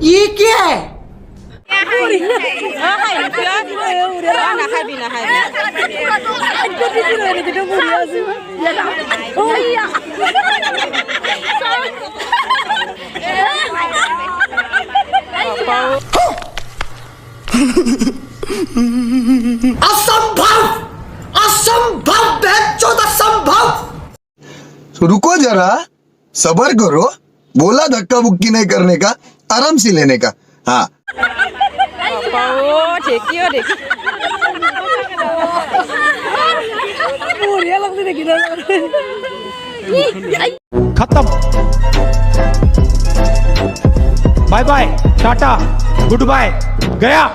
ये क्या है असंभव असंभव बेचौद असंभव। रुको जरा सबर करो, बोला धक्का बुक्की नहीं करने का, आराम से लेने का। हाँ खत्म। Bye bye, tata, goodbye, गया।